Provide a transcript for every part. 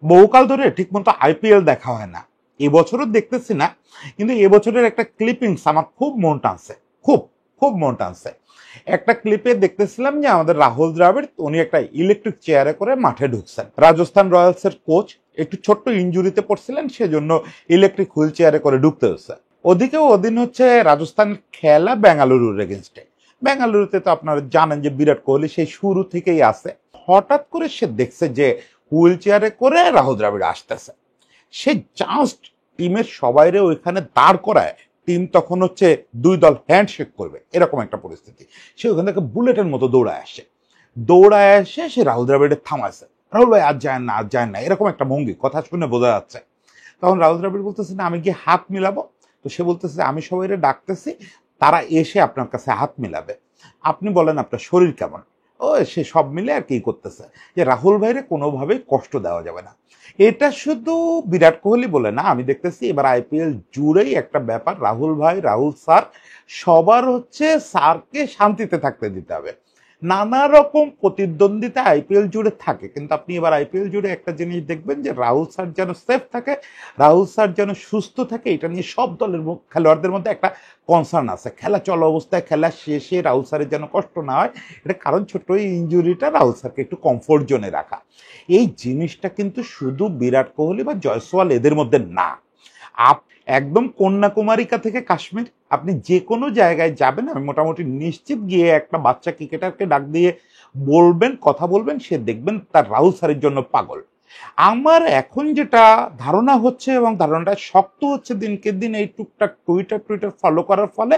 বহুকাল ধরে ঠিকমতো আইপিএল দেখা হয় না, এবছরও দেখতেছি না, কিন্তু এবছরের একটা ক্লিপিংস আমার খুব মন টানছে, খুব খুব মন টানছে। একটা ক্লিপে দেখতেছিলাম যে আমাদের রাহুল দ্রাবিড় উনি একটা ইলেকট্রিক চেয়ারে করে মাঠে ঢুকছেন। রাজস্থান রয়্যালসের কোচ একটু ছোট্ট ইনজুরিতে পড়ছিলেন, সেজন্য ইলেকট্রিক হুইল চেয়ারে করে ঢুকতে হচ্ছে। ওদিকে ওদিন হচ্ছে রাজস্থানের খেলা বেঙ্গালুরুর এগেনস্টে। বেঙ্গালুরুতে তো আপনারা জানেন যে বিরাট কোহলি সেই শুরু থেকেই আছে। হঠাৎ করে সে দেখছে যে হুইল চেয়ারে করে রাহুল দ্রাবিড় আসতেছে। সে জাস্ট টিমের সবাইরে ওইখানে দাঁড় করায়, টিম তখন হচ্ছে দুই দল হ্যান্ডশেক করবে এরকম একটা পরিস্থিতি। সে ওখান থেকে বুলেটের মতো দৌড়ায় আসে সে রাহুল দ্রাবিড়ের থামাইছে। রাহুল ভাই আজ যায় না, আজ যায় না, এরকম একটা ভঙ্গি, কথা শুনে বোঝা যাচ্ছে। তখন রাহুল দ্রাবিড় বলতেছে না আমি গিয়ে হাত মিলাবো। তো সে বলতেছে আমি সবাইরে ডাকতেছি, তারা এসে আপনার কাছে হাত মিলাবে, আপনি বলেন আপনার শরীর কেমন। ও সে সব মিলে আর কি করতেছে যে রাহুল ভাইরে কোনোভাবেই কষ্ট দেওয়া যাবে না। এটা শুধু বিরাট কোহলি বলে না, আমি দেখতেছি এবার আইপিএল জুড়েই একটা ব্যাপার, রাহুল ভাই, রাহুল স্যার, সবার হচ্ছে স্যারকে শান্তিতে থাকতে দিতে হবে। নানা রকম প্রতিদ্বন্দ্বিতা আইপিএল জুড়ে থাকে, কিন্তু আপনি এবার আইপিএল জুড়ে একটা জিনিস দেখবেন যে রাহুল স্যার যেন সেফ থাকে, রাহুল স্যার যেন সুস্থ থাকে, এটা নিয়ে সব দলের খেলোয়াড়দের মধ্যে একটা কনসার্ন আছে। খেলা চলা অবস্থায়, খেলা শেষে রাহুল স্যারের যেন কষ্ট না হয়, এটা কারণ ছোট্ট এই ইঞ্জুরিটা রাহুল স্যারকে একটু কমফোর্ট জোনে রাখা। এই জিনিসটা কিন্তু শুধু বিরাট কোহলি বা জয়সওয়াল এদের মধ্যে না, একদম কন্যাকুমারিকা থেকে কাশ্মীর, আপনি যে কোনো জায়গায় যাবেন, আমি মোটামুটি নিশ্চিত গিয়ে একটা বাচ্চা ক্রিকেটারকে ডাক দিয়ে বলবেন, কথা বলবেন, সে দেখবেন তার রাহুল স্যারের জন্য পাগল। আমার এখন যেটা ধারণা হচ্ছে, এবং ধারণাটা শক্ত হচ্ছে দিনকে দিন এই টুকটাক টুইটার ফলো করার ফলে,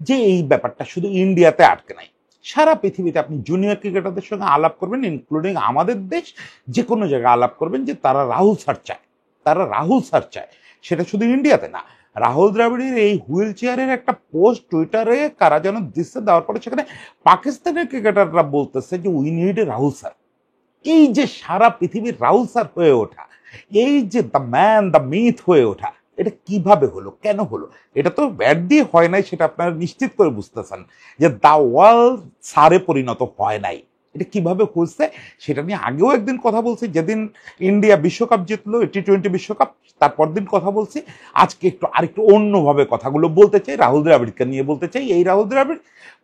যে এই ব্যাপারটা শুধু ইন্ডিয়াতে আটকে নাই, সারা পৃথিবীতে আপনি জুনিয়র ক্রিকেটারদের সঙ্গে আলাপ করবেন, ইনক্লুডিং আমাদের দেশ, যে কোনো জায়গায় আলাপ করবেন যে তারা রাহুল স্যার চায়, তারা রাহুল স্যার চায়। সেটা শুধু ইন্ডিয়াতে না, রাহুল দ্রাবিড়ের এই হুইল চেয়ারের একটা পোস্ট টুইটারে কারা যেন দিচ্ছে, দেওয়ার পরে সেখানে পাকিস্তানের ক্রিকেটাররা বলতেছে যে we need a Rahul sir. এই যে সারা পৃথিবীর রাহুল স্যার হয়ে ওঠা, এই যে দ্য ম্যান দ্য মিথ হয়ে ওঠা, এটা কিভাবে হলো, কেন হলো? এটা তো ব্যাট দিয়ে হয় নাই, সেটা আপনারা নিশ্চিত করে বুঝতেছেন যে দ্য ওয়ার্ল্ড স্যারে পরিণত হয় নাই। এটা কিভাবে হচ্ছে সেটা নিয়ে আগেও একদিন কথা বলছি, যেদিন ইন্ডিয়া বিশ্বকাপ জিতলো, টি-20 বিশ্বকাপ, তারপর দিন কথা বলছি। আজকে আরেকটু অন্যভাবে কথাগুলো বলতে চাই, রাহুল দ্রাবিড়কে নিয়ে বলতে চাই। এই রাহুল দ্রাবিড়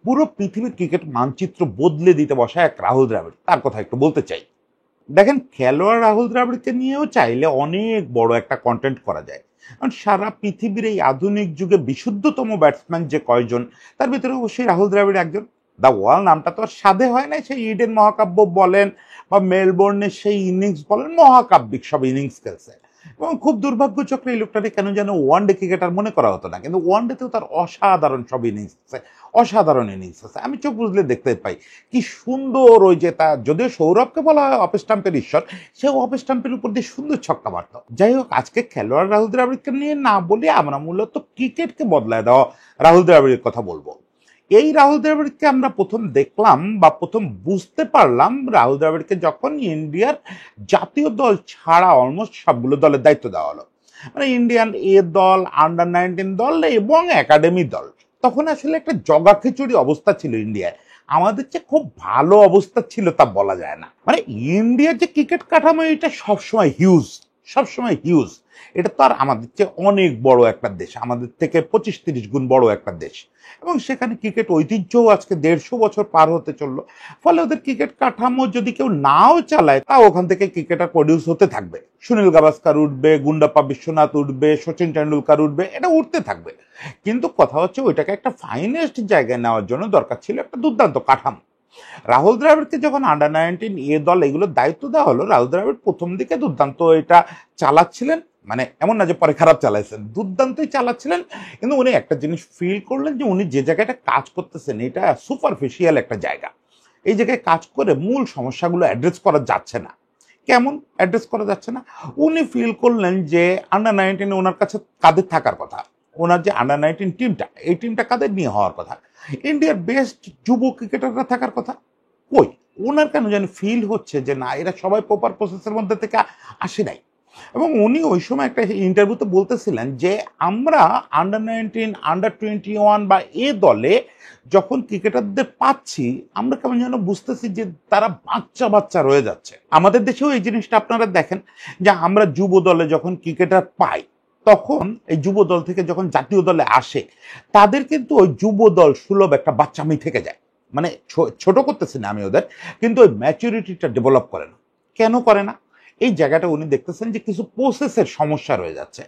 পুরো পৃথিবীর ক্রিকেট মানচিত্র বদলে দিতে বসা এক রাহুল দ্রাবিড়, তার কথা একটু বলতে চাই। দেখেন, খেলোয়াড় রাহুল দ্রাবিড়কে নিয়েও চাইলে অনেক বড় একটা কন্টেন্ট করা যায়, কারণ সারা পৃথিবীর এই আধুনিক যুগে বিশুদ্ধতম ব্যাটসম্যান যে কয়জন, তার ভিতরে অবশ্যই রাহুল দ্রাবিড় একজন। দ্য ওয়াল নামটা তো আর সাধে হয় না, সেই ইডেন মহাকাব্য বলেন বা মেলবোর্নের সেই ইনিংস বলেন, মহাকাব্যিক সব ইনিংস খেলছে। এবং খুব দুর্ভাগ্যচক্রে এই লোকটাকে কেন যেন ওয়ানডে ক্রিকেটার মনে করা হতো না, কিন্তু ওয়ানডেতেও তার অসাধারণ সব ইনিংস আছে, অসাধারণ ইনিংস আছে, আমি চোখ বুঝলে দেখতে পাই কি সুন্দর। ওই যে তার, যদিও সৌরভকে বলা হয় অফ স্টাম্পের ঈশ্বর, সে অফ স্টাম্পের উপর দিয়ে সুন্দর ছক্কা মারত। যাই হোক, আজকে খেলোয়াড় রাহুল দ্রাবিড়কে নিয়ে না বলে আমরা মূলত ক্রিকেটকে বদলায় দেওয়া রাহুল দ্রাবিড়ের কথা বলবো। এই রাহুল দ্রাবিড়কে আমরা প্রথম দেখলাম বা প্রথম বুঝতে পারলাম রাহুল দ্রাবিড়কে যখন ইন্ডিয়ার জাতীয় দল ছাড়া অলমোস্ট সবগুলো দলের দায়িত্ব দেওয়া হলো, মানে ইন্ডিয়ান এ দল, আন্ডার 19 দল এবং একাডেমি দল। তখন আসলে একটা জগা খিচুড়ি অবস্থা ছিল ইন্ডিয়ায়, আমাদের চেয়ে খুব ভালো অবস্থা ছিল তা বলা যায় না। মানে ইন্ডিয়ার যে ক্রিকেট কাঠামো, এটা সবসময় হিউজ, সবসময় হিউজ। এটা তো আর আমাদের চেয়ে অনেক বড় একটা দেশ, আমাদের থেকে 25-30 গুণ বড় একটা দেশ, এবং সেখানে ক্রিকেট ঐতিহ্যও আজকে 150 বছর পার হতে চললো। ফলে ওদের ক্রিকেট কাঠামো যদি কেউ নাও চালায়, তা ওখান থেকে ক্রিকেটার প্রডিউস হতে থাকবে। সুনীল গাভাস্কার উঠবে, গুন্ডাপ্পা বিশ্বনাথ উঠবে, সচিন টেন্ডুলকার উঠবে, এটা উঠতে থাকবে। কিন্তু কথা হচ্ছে ওইটাকে একটা ফাইনেস্ট জায়গায় নেওয়ার জন্য দরকার ছিল একটা দুর্দান্ত কাঠামো। রাহুল দ্রাবিড়কে যখন আন্ডার 19 এ দল এগুলোর দায়িত্ব দেওয়া হলো, রাহুল দ্রাবিড় প্রথম দিকে দুর্দান্ত এটা চালাচ্ছিলেন, মানে এমন না যে পরে খারাপ চালাইছেন, দুর্দান্তই চালাচ্ছিলেন। কিন্তু উনি একটা জিনিস ফিল করলেন যে উনি যে জায়গাটা কাজ করতেছেন এটা সুপারফিশিয়াল একটা জায়গা, এই জায়গায় কাজ করে মূল সমস্যাগুলো অ্যাড্রেস করা যাচ্ছে না। কেমন অ্যাড্রেস করা যাচ্ছে না? উনি ফিল করলেন যে আন্ডার 19 ওনার কাছে কাদের থাকার কথা, ওনার যে আন্ডার 19 টিমটা, এই টিমটা কাদের নিয়ে হওয়ার কথা, ইন্ডিয়ার বেস্ট যুব ক্রিকেটাররা থাকার কথা। কই, ওনার কেন যেন ফিল হচ্ছে যে না, এরা সবাই প্রপার প্রসেসের মধ্যে থেকে আসে নাই। এবং উনি ওই সময় একটা ইন্টারভিউতে বলতেছিলেন যে আমরা আন্ডার 19, আন্ডার 21 বা এ দলে যখন ক্রিকেটারদের পাচ্ছি আমরা কেমন যেন বুঝতেছি যে তারা বাচ্চা বাচ্চা রয়ে যাচ্ছে। আমাদের দেশেও এই জিনিসটা আপনারা দেখেন যে আমরা যুব দলে যখন ক্রিকেটার পাই তখন এই যুব দল থেকে যখন জাতীয় দলে আসে তাদের কিন্তু ওই যুব দল সুলভ একটা বাচ্চামি থেকে যায়। মানে ছোট করতেছি না আমি ওদের, কিন্তু ওই ম্যাচুরিটিটা ডেভেলপ করে না। কেন করে না? এই জায়গাটা উনি দেখতেছেন যে কিছু প্রসেসের সমস্যা রয়ে যাচ্ছে,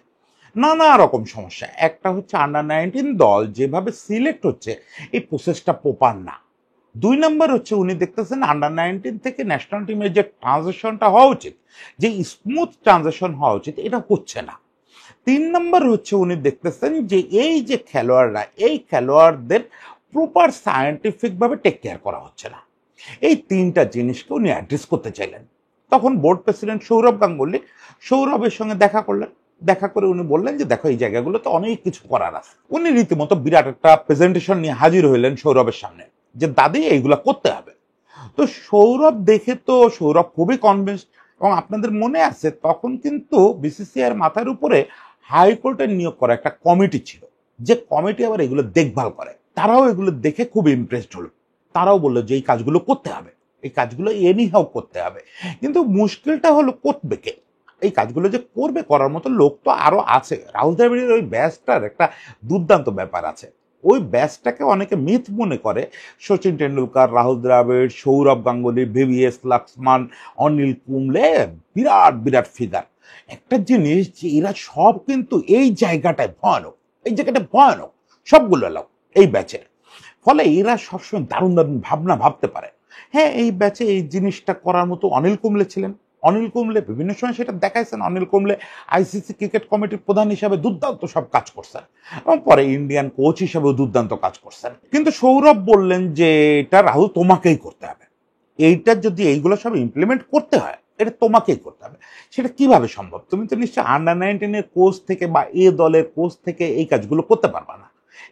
নানা রকম সমস্যা। একটা হচ্ছে আন্ডার 19 দল যেভাবে সিলেক্ট হচ্ছে এই প্রসেসটা প্রপার না। 2 নম্বর হচ্ছে উনি দেখতেছেন আন্ডার 19 থেকে ন্যাশনাল টিমের যে ট্রানজিশনটা হওয়া উচিত, যে স্মুথ ট্রানজিশন হওয়া উচিত, এটা হচ্ছে না। 3 নম্বর হচ্ছে উনি দেখতেছেন যে এই যে খেলোয়াড়রা, এই খেলোয়াড়দের প্রপার সায়েন্টিফিক ভাবে টেক কেয়ার করা হচ্ছে না। এই 3টা জিনিসকে উনি অ্যাড্রেস করতে চাইলেন। তখন বোর্ড প্রেসিডেন্ট সৌরভ গাঙ্গুলি সৌরভের সঙ্গে দেখা করলেন। দেখা করে উনি বললেন যে দেখো এই জায়গাগুলোতে অনেক কিছু করার আছে। উনি রীতিমতো বিরাট একটা প্রেজেন্টেশন নিয়ে হাজির হইলেন সৌরভের সামনে যে দাদি এইগুলা করতে হবে। তো সৌরভ দেখে তো সৌরভ খুবই কনভিন্স। এবং আপনাদের মনে আছে তখন কিন্তু বিসিসিআইয়ের মাথার উপরে হাইকোর্টের নিয়োগ করা একটা কমিটি ছিল, যে কমিটি আবার এগুলো দেখভাল করে। তারাও এগুলো দেখে খুব ইমপ্রেসড হলো। তারাও বললো যে এই কাজগুলো করতে হবে, এই কাজগুলো এনিহাও করতে হবে। কিন্তু মুশকিলটা হলো করবে কে? এই কাজগুলো যে করবে, করার মতো লোক তো আরো আছে। রাহুল দ্রাবিড়ের ওই ব্যাচটার একটা দুর্দান্ত ব্যাপার আছে। ওই ব্যাচটাকে অনেকে মিথ মনে করে। সচিন টেন্ডুলকার, রাহুল দ্রাবিড়, সৌরভ গাঙ্গুলি, ভিভিএস লক্ষ্মণ, অনিল কুম্বলে, বিরাট বিরাট ফিগার। একটা জিনিস যে এরা সব কিন্তু এই জায়গাটায় ভয়ানক, এই জায়গাটা ভয়ানক সবগুলো লোক এই ব্যাচের। ফলে এরা সবসময় দারুণ দারুণ ভাবনা ভাবতে পারে। হ্যাঁ, এই ব্যাচে এই জিনিসটা করার মতো অনিল কুম্বলে ছিলেন। অনিল কুম্বলে বিভিন্ন সময় সেটা দেখাইছেন। অনিল কুম্বলে আইসিসি ক্রিকেট কমিটির প্রধান হিসাবে দুর্দান্ত সব কাজ করছেন এবং পরে ইন্ডিয়ান কোচ হিসাবেও দুর্দান্ত কাজ করছেন। কিন্তু সৌরভ বললেন যে এটা রাহুল তোমাকেই করতে হবে, এইটা যদি এইগুলো সব ইমপ্লিমেন্ট করতে হয় এটা তোমাকেই করতে হবে। সেটা কিভাবে সম্ভব? তুমি তো নিশ্চয়ই আন্ডার 19 কোচ থেকে বা এ দলের কোচ থেকে এই কাজগুলো করতে পারবা না।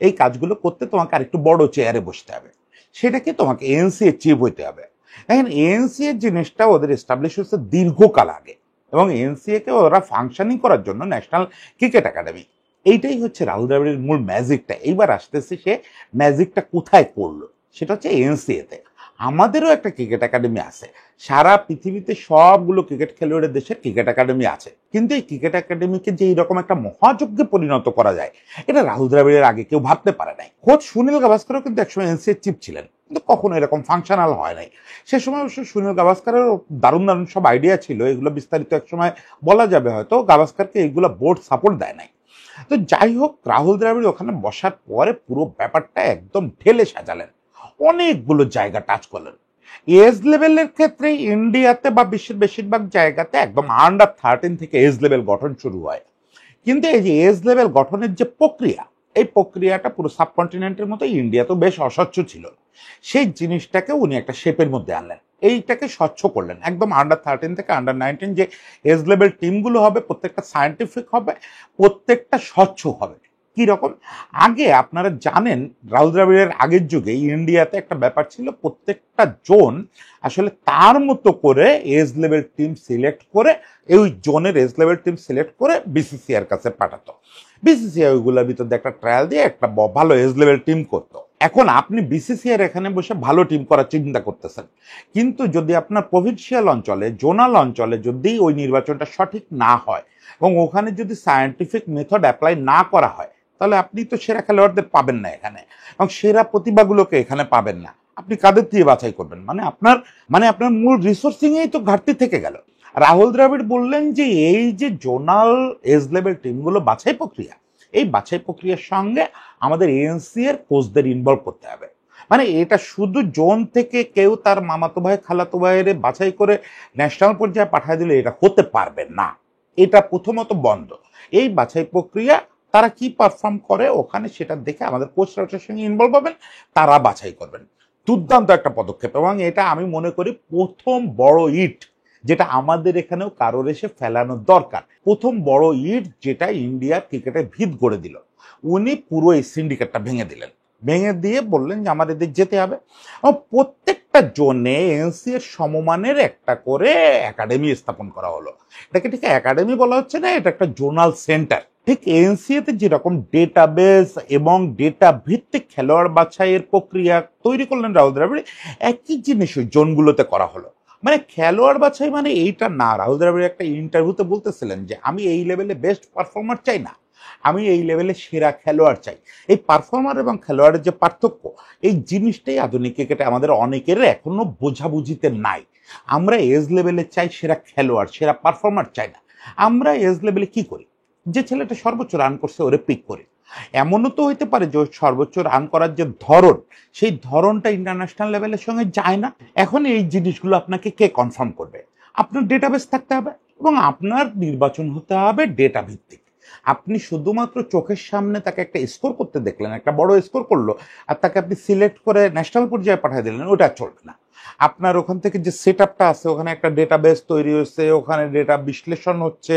এই কাজগুলো করতে তোমাকে আরেকটু বড় চেয়ারে বসতে হবে, সেটাকে তোমাকে এনসিএ চিফ হইতে হবে। এখন এনসিএ জিনিসটা ওদের এস্টাবলিশ হচ্ছে দীর্ঘকাল আগে, এবং এনসিএ কে ওরা ফাংশনিং করার জন্য ন্যাশনাল ক্রিকেট একাডেমি। এইটাই হচ্ছে রাহুল দ্রাবিড়ের মূল ম্যাজিকটা। এইবার আসতেছে সে ম্যাজিকটা কোথায় করলো, সেটা হচ্ছে এনসিএ তে। আমাদেরও একটা ক্রিকেট একাডেমি আছে। সারা পৃথিবীতে সবগুলো ক্রিকেট খেলোয়াড়ের দেশের ক্রিকেট একাডেমি আছে, কিন্তু এই ক্রিকেট একাডেমিকে যে এইরকম একটা মহাযজ্ঞে পরিণত করা যায় এটা রাহুল দ্রাবিড়ের আগে কেউ ভাবতে পারে নাই। খোদ সুনীল গাভাস্করও কিন্তু একসময় এনসিএ চিফ ছিলেন, কিন্তু কখনো এরকম ফাংশনাল হয় নাই। সে সময় অবশ্য সুনীল গাভাস্করের দারুণ দারুণ সব আইডিয়া ছিল, এগুলো বিস্তারিত একসময় বলা যাবে হয়তো। গাভাস্করকে এগুলো বোর্ড সাপোর্ট দেয় নাই। তো যাই হোক, রাহুল দ্রাবিড় ওখানে বসার পরে পুরো ব্যাপারটা একদম ঢেলে সাজালেন, অনেকগুলো জায়গা টাচ করলেন। এজ লেভেলের ক্ষেত্রে ইন্ডিয়াতে বা বিশ্বের বেশিরভাগ জায়গাতে একদম আন্ডার 13 থেকে এজ লেভেল গঠন শুরু হয়। কিন্তু এই যে এজ লেভেল গঠনের যে প্রক্রিয়া, এই প্রক্রিয়াটা পুরো সাবকন্টিনেন্টের মতো ইন্ডিয়াতেও বেশ অস্বচ্ছ ছিল। সেই জিনিসটাকে উনি একটা শেপের মধ্যে আনলেন, এইটাকে স্বচ্ছ করলেন। একদম আন্ডার 13 থেকে আন্ডার 19 যে এজ লেভেল টিমগুলো হবে প্রত্যেকটা সায়েন্টিফিক হবে, প্রত্যেকটা স্বচ্ছ হবে। কি রকম? আগে আপনারা জানেন রাহুল দ্রাবিড়ের আগের যুগে ইন্ডিয়াতে একটা ব্যাপার ছিল, প্রত্যেকটা জোন আসলে তার মতো করে এজ লেভেল টিম সিলেক্ট করে, এই জোনের এজ লেভেল টিম সিলেক্ট করে বিসিসিআইয়ের কাছে পাঠাতো। বিসিসিআই ওইগুলোর ভিতর দিয়ে একটা ট্রায়াল দিয়ে একটা ভালো এজ লেভেল টিম করতো। এখন আপনি বিসিসিআইয়ের এখানে বসে ভালো টিম করার চিন্তা করতেছেন, কিন্তু যদি আপনার প্রভিন্সিয়াল অঞ্চলে, জোনাল অঞ্চলে যদি ওই নির্বাচনটা সঠিক না হয় এবং ওখানে যদি সায়েন্টিফিক মেথড অ্যাপ্লাই না করা হয়, তাহলে আপনি তো সেরা খেলোয়াড়দের পাবেন না এখানে, এবং সেরা প্রতিভাগুলোকে এখানে পাবেন না। আপনি কাদের দিয়ে বাছাই করবেন? আপনার মূল রিসোর্সিং এই তো ঘাটতি থেকে গেল। রাহুল দ্রাবিড় বললেন যে এই যে জোনাল এজ লেভেল টিমগুলো বাছাই প্রক্রিয়া, এই বাছাই প্রক্রিয়ার সঙ্গে আমাদের এএনসি এর কোচদের ইনভলভ করতে হবে। মানে এটা শুধু জোন থেকে কেউ তার মামাতো ভাই খালাতো ভাইয়ের বাছাই করে ন্যাশনাল পর্যায়ে পাঠিয়ে দিলে এটা হতে পারবে না। এটা প্রথমত বন্ধ। এই বাছাই প্রক্রিয়া তারা কি পারফর্ম করে ওখানে সেটা দেখে আমাদের কোচরা ওটার সঙ্গে ইনভলভ হবেন, তারা বাছাই করবেন। দুর্দান্ত একটা পদক্ষেপ, এবং এটা আমি মনে করি প্রথম বড় ইট যেটা আমাদের এখানেও কারোর এসে ফেলানো দরকার। প্রথম বড় ইট যেটা ইন্ডিয়ার ক্রিকেটের ভিত গড়ে দিল, উনি পুরো এই সিন্ডিকেটটা ভেঙে দিলেন। ভেঙে দিয়ে বললেন যে আমার এদের যেতে হবে, এবং প্রত্যেকটা জোনে এনসি এর সমমানের একটা করে একাডেমি স্থাপন করা হলো। এটাকে ঠিক একাডেমি বলা হচ্ছে না, এটা একটা জোনাল সেন্টার। ঠিক এনসিএতে যেরকম ডেটাবেস এবং ডেটা ভিত্তিক খেলোয়াড় বাছাইয়ের প্রক্রিয়া তৈরি করলেন রাহুল দ্রাবিড়, একই জিনিস ওই জোনগুলোতে করা হলো। মানে খেলোয়াড় বাছাই মানে এইটা না, রাহুল দ্রাবিড় একটা ইন্টারভিউতে বলতেছিলেন যে আমি এই লেভেলে বেস্ট পারফর্মার চাই না, আমি এই লেভেলে সেরা খেলোয়াড় চাই। এই পারফর্মার এবং খেলোয়াড়ের যে পার্থক্য, এই জিনিসটাই আধুনিক ক্রিকেটে আমাদের অনেকের এখনো বোঝাবুঝিতে নাই। আমরা এজ লেভেলে চাই সেরা খেলোয়াড়, সেরা পারফর্মার চাই না। আমরা এজ লেভেলে কি করি, যে ছেলেটা সর্বোচ্চ রান করছে ওরে পিক করি। এমনও তো হইতে পারে যে সর্বোচ্চ রান করার যে ধরন, সেই ধরনটা ইন্টারন্যাশনাল লেভেলের সঙ্গে যায় না। এখন এই জিনিসগুলো আপনাকে কে কনফার্ম করবে? আপনার ডেটাবেস থাকতে হবে এবং আপনার নির্বাচন হতে হবে ডেটা ভিত্তিক। আপনি শুধুমাত্র চোখের সামনে তাকে একটা স্কোর করতে দেখলেন, একটা বড় স্কোর করলো, আর তাকে আপনি সিলেক্ট করে ন্যাশনাল পর্যায়ে পাঠিয়ে দিলেন, ওটা চলবে না। আপনার ওখান থেকে যে সেট আপটা আছে, ওখানে একটা ডেটাবেস তৈরি হচ্ছে, ওখানে ডেটা বিশ্লেষণ হচ্ছে,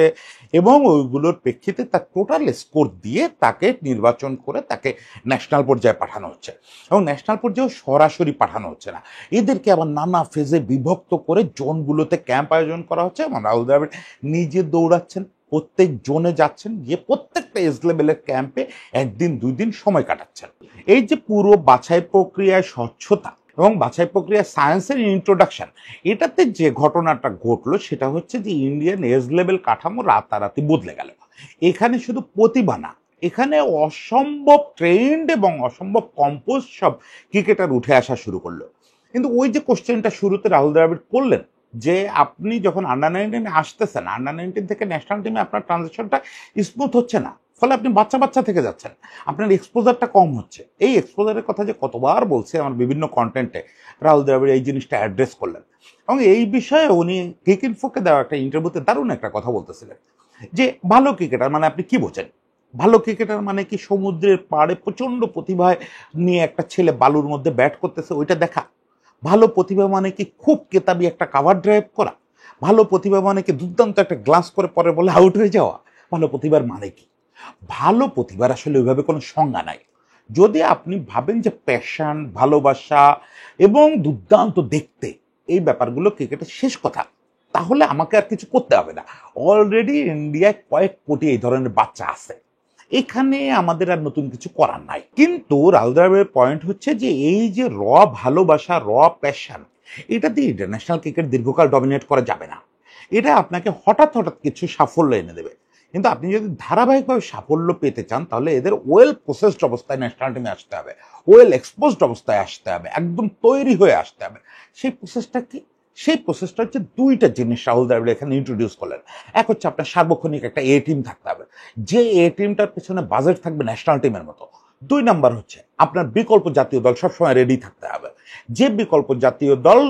এবং ওইগুলোর প্রেক্ষিতে তার টোটাল স্কোর দিয়ে তাকে নির্বাচন করে তাকে ন্যাশনাল পর্যায়ে পাঠানো হচ্ছে। এবং ন্যাশনাল পর্যায়েও সরাসরি পাঠানো হচ্ছে না, এদেরকে আবার নানা ফেজে বিভক্ত করে জোনগুলোতে ক্যাম্প আয়োজন করা হচ্ছে। এবং রাহুল দ্রাবিড় নিজে দৌড়াচ্ছেন, প্রত্যেক জোনে যাচ্ছেন, গিয়ে প্রত্যেকটা এজ লেভেলের ক্যাম্পে একদিন 2 দিন সময় কাটাচ্ছেন। এই যে পুরো বাছাই প্রক্রিয়ায় স্বচ্ছতা এবং বাছাই প্রক্রিয়া সায়েন্সের ইন্ট্রোডাকশন, এটাতে যে ঘটনাটা ঘটলো সেটা হচ্ছে যে ইন্ডিয়ান এজ লেভেল কাঠামো রাতারাতি বদলে গেল। এখানে শুধু প্রতিভা না, এখানে অসম্ভব ট্রেন্ড এবং অসম্ভব কম্পোজ সব ক্রিকেটার উঠে আসা শুরু করলো। কিন্তু ওই যে কোশ্চেনটা শুরুতে রাহুল দ্রাবিড় করলেন, যে আপনি যখন আন্ডার 19 আসতেছেন, আন্ডার 19 থেকে ন্যাশনাল টিমে আপনার ট্রানজিশনটা স্মুথ হচ্ছে না, ফলে আপনি বাচ্চা বাচ্চা থেকে যাচ্ছেন, আপনার এক্সপোজারটা কম হচ্ছে। এই এক্সপোজারের কথা যে কতবার বলছে আমার বিভিন্ন কন্টেন্টে, রাহুল দ্রাবিড় এই জিনিসটা অ্যাড্রেস করলেন। এবং এই বিষয়ে উনি ক্রিকইনফোকে দেওয়া একটা ইন্টারভিউতে দারুণ একটা কথা বলতেছিলেন, যে ভালো ক্রিকেটার মানে আপনি কি বোঝেন? ভালো ক্রিকেটার মানে কি সমুদ্রের পাড়ে প্রচন্ড প্রতিভায় নিয়ে একটা ছেলে বালুর মধ্যে ব্যাট করতেছে ওইটা দেখা? ভালো প্রতিভা মানে কি খুব কেতাবি একটা কাভার ড্রাইভ করা? ভালো প্রতিভা মানে কি দুর্দান্ত একটা গ্লাস করে পরে বলে আউট হয়ে যাওয়া? ভালো প্রতিভার মানে কি? ভালো প্রতিভার আসলে ওইভাবে কোনো সংজ্ঞা নাই। যদি আপনি ভাবেন যে প্যাশন, ভালোবাসা এবং দুর্দান্ত দেখতে, এই ব্যাপারগুলো ক্রিকেটের শেষ কথা, তাহলে আমাকে আর কিছু করতে হবে না। অলরেডি ইন্ডিয়ায় কয়েক কোটি এই ধরনের বাচ্চা আছে, এখানে আমাদের আর নতুন কিছু করার নাই। কিন্তু রাহুল দ্রাবিড়ের পয়েন্ট হচ্ছে যে এই যে ভালোবাসা, প্যাশন, এটা দিয়ে ইন্টারন্যাশনাল ক্রিকেট দীর্ঘকাল ডমিনেট করা যাবে না। এটা আপনাকে হঠাৎ হঠাৎ কিছু সাফল্য এনে দেবে, কিন্তু আপনি যদি ধারাবাহিকভাবে সাফল্য পেতে চান তাহলে এদের ওয়েল প্রসেসড অবস্থায় ন্যাশনাল টিমে আসতে হবে, ওয়েল এক্সপোজড অবস্থায় আসতে হবে, একদম তৈরি হয়ে আসতে হবে। সেই প্রসেসটা কি? সেই প্রসেসটা হচ্ছে 2টা জিনিস রাহুল দ্রাবিড় এখানে ইন্ট্রোডিউস করলেন। এক হচ্ছে আপনার সার্বক্ষণিক একটা এ টিম থাকতে হবে, যে এ টিমটার পেছনে বাজেট থাকবে ন্যাশনাল টিমের মতো। 2 নাম্বার হচ্ছে আপনার বিকল্প জাতীয় দল সবসময় রেডি থাকতে হবে, যে বিকল্প জাতীয় দল